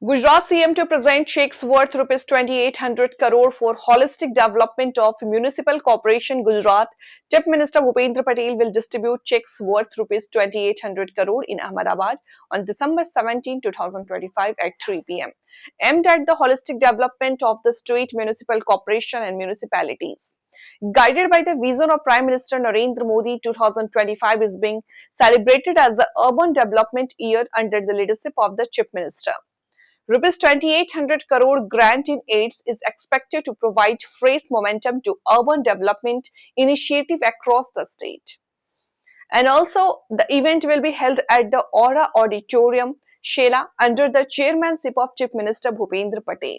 Gujarat CM to present checks worth rupees 2,800 crore for holistic development of Municipal Corporation Gujarat. Chief Minister Bhupendra Patel will distribute checks worth rupees 2,800 crore in Ahmedabad on December 17, 2025 at 3 p.m. aimed at the holistic development of the state municipal corporation and municipalities. Guided by the vision of Prime Minister Narendra Modi, 2025 is being celebrated as the Urban Development Year under the leadership of the Chief Minister. Rupees 2,800 crore grant in AIDS is expected to provide fresh momentum to urban development initiative across the state. And also, the event will be held at the Aura Auditorium, Shela, under the chairmanship of Chief Minister Bhupendra Patel.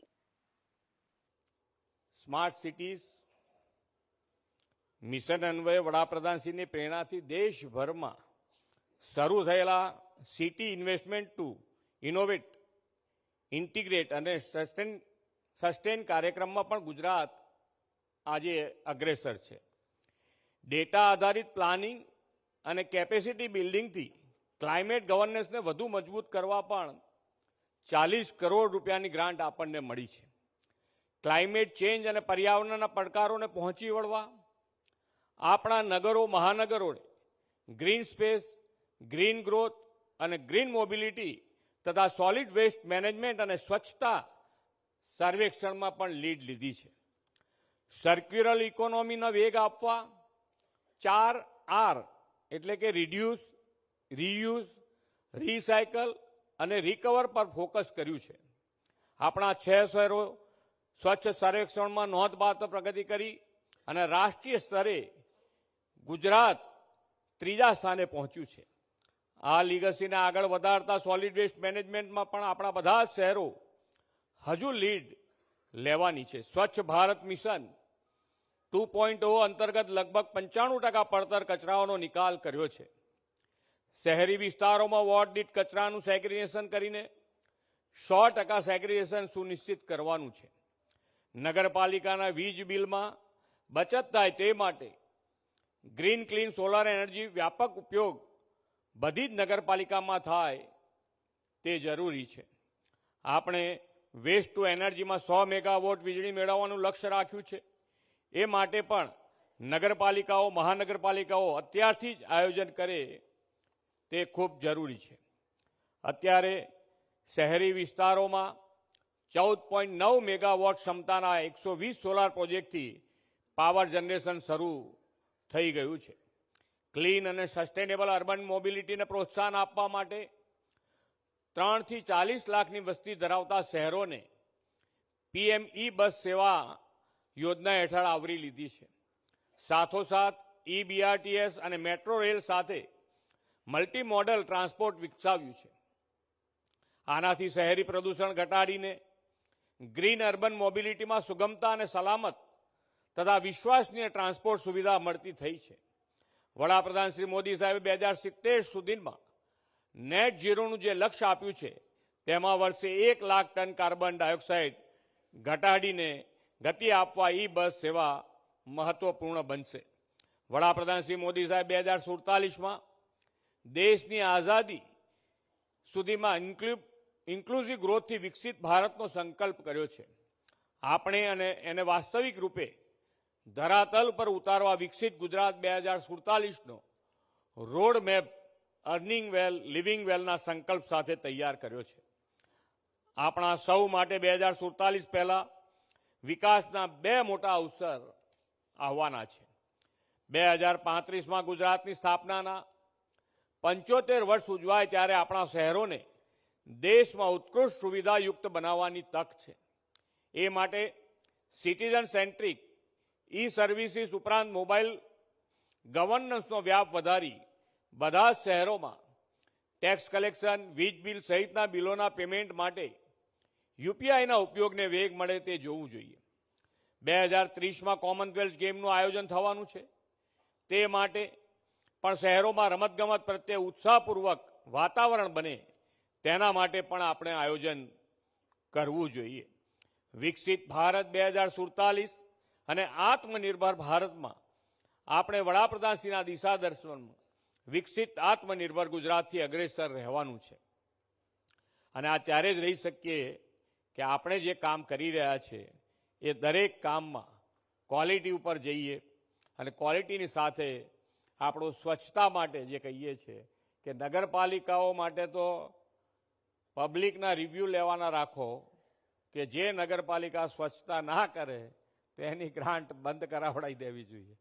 Smart cities mission અન્વયે વડાપ્રધાનશ્રીની પ્રેરણાથી દેશભરમાં શરૂ થયેલા city investment to innovate integrate અને sustain કાર્યક્રમમાં પણ ગુજરાત આજે અગ્રેસર છે. ડેટા આધારિત પ્લાનિંગ અને કેપેસિટી બિલ્ડિંગથી ક્લાઇમેટ ગવર્નન્સને વધુ મજબૂત કરવા પણ 40 કરોડ રૂપિયાની ગ્રાન્ટ આપણને મળી છે. ક્લાઇમેટ ચેન્જ અને પર્યાવરણના પડકારોને પહોંચી વળવા આપણા નગરો મહાનગરોને ગ્રીન સ્પેસ, ગ્રીન ગ્રોથ અને ગ્રીન મોબિલિટી તથા સોલિડ વેસ્ટ મેનેજમેન્ટ અને સ્વચ્છતા સર્વેક્ષણમાં પણ લીડ લીધી છે. સર્ક્યુલર ઇકોનોમીનો વેગ આપવા 4R એટલે કે રિડ્યુસ, રીયુઝ, રીસાયકલ અને રિકવર પર ફોકસ કર્યું છે. આપણા 6 શહેરો સ્વચ્છ સર્વેક્ષણમાં નોંધપાત્ર પ્રગતિ કરી અને રાષ્ટ્રીય સ્તરે ગુજરાત 3જા સ્થાને પહોંચ્યું છે. આ લીગસીને આગળ વધારતા સોલિડ વેસ્ટ મેનેજમેન્ટમાં પણ આપણા બધા શહેરો હજુ લીડ લેવાની છે. સ્વચ્છ ભારત મિશન 2.0 અંતર્ગત લગભગ 95% પડતર કચરાઓનો નિકાલ કર્યો છે. શહેરી વિસ્તારોમાં વોર્ડ દીઠ કચરાનું સેગ્રીગેશન કરીને 100% સેગ્રીગેશન સુનિશ્ચિત કરવાનું છે. નગરપાલિકાના વીજ બિલમાં બચત થાય તે માટે ગ્રીન ક્લીન સોલાર એનર્જી વ્યાપક ઉપયોગ બધી જ નગરપાલિકામાં થાય તે જરૂરી છે. આપણે વેસ્ટ ટુ એનર્જીમાં 100 મેગાવોટ વીજળી મેળવવાનું લક્ષ્ય રાખ્યું છે. એ માટે પણ નગરપાલિકાઓ મહાનગરપાલિકાઓ અત્યારથી જ આયોજન કરે તે ખૂબ જરૂરી છે. અત્યારે શહેરી વિસ્તારોમાં 14.9 મેગાવોટ ક્ષમતાના 120 સોલાર પ્રોજેક્ટથી પાવર જનરેશન શરૂ થઈ ગયું છે. ક્લીન અને સસ્ટેનેબલ અર્બન મોબિલિટીને પ્રોત્સાહન આપવા માટે 3 થી 40 લાખની વસ્તી ધરાવતા શહેરોને PM બસ સેવા યોજના હેઠળ આવરી લીધી છે. સાથોસાથ BRTS અને મેટ્રો રેલ સાથે મલ્ટી મોડલ ટ્રાન્સપોર્ટ વિકસાવ્યું છે. આનાથી શહેરી પ્રદૂષણ ઘટાડીને ગ્રીન અર્બન મોબિલિટીમાં સુગમતા અને સલામત તથા વિશ્વસનીય ટ્રાન્સપોર્ટ સુવિધા મળતી થઈ છે. વડાપ્રધાન શ્રી મોદી સાહેબે 2070 સુધીમાં નેટ ઝીરોનું જે લક્ષ્ય આપ્યું છે તેમાં વર્ષે 1 લાખ ટન કાર્બન ડાયોક્સાઇડ ઘટાડીને ગતિ આપવા બસ સેવા મહત્વપૂર્ણ બનશે. વડાપ્રધાન શ્રી મોદી સાહેબ 2047માં દેશની આઝાદી સુધીમાં ઇન્ક્લુઝિવ ગ્રોથથી વિકસિત ભારતનો સંકલ્પ કર્યો છે. આપણે એને વાસ્તવિક રૂપે ધરાતલ પર ઉતારવા વિકસિત ગુજરાત 2047નો રોડ મેપ અર્નિંગ વેલ લિવિંગ વેલના સંકલ્પ સાથે તૈયાર કર્યો છે. આપણા સૌ માટે 2047 પહેલા વિકાસના 2 મોટા અવસર આવવાના છે. 2035માં ગુજરાતની સ્થાપનાના 75 વર્ષ ઉજવાય ત્યારે આપણા શહેરોને દેશમાં ઉત્કૃષ્ટ સુવિધાયુક્ત બનાવવાની તક છે. એ માટે સિટીઝન સેન્ટ્રિક સર્વિસીસ ઉપરાંત મોબાઈલ ગવર્નન્સનો વ્યાપ વધારી બધા જ શહેરોમાં ટેક્સ કલેક્શન, વીજ બિલ સહિતના બિલોના પેમેન્ટ માટે UPIના ઉપયોગને વેગ મળે તે જોવું જોઈએ. 2030માં કોમનવેલ્થ ગેમનું આયોજન થવાનું છે. તે માટે પણ શહેરોમાં રમતગમત પ્રત્યે ઉત્સાહપૂર્વક વાતાવરણ બને તેના માટે પણ આપણે આયોજન કરવું જોઈએ. વિકસિત ભારત 2047 અને આત્મનિર્ભર ભારતમાં આપણે વડાપ્રધાનશ્રીના દિશાદર્શનમાં વિકસિત આત્મનિર્ભર ગુજરાતથી અગ્રેસર રહેવાનું છે. અને આ ત્યારે જ રહી શકીએ કે આપણે જે કામ કરી રહ્યા છે એ દરેક કામમાં ક્વોલિટી ઉપર જઈએ અને ક્વોલિટીની સાથે આપણું સ્વચ્છતા માટે જે કહીએ છીએ કે નગરપાલિકાઓ માટે તો પબ્લિકના રિવ્યૂ લેવાના રાખો કે જે નગરપાલિકા સ્વચ્છતા ના કરે તો એની ગ્રાન્ટ બંધ કરાવડાવી દેવી જોઈએ.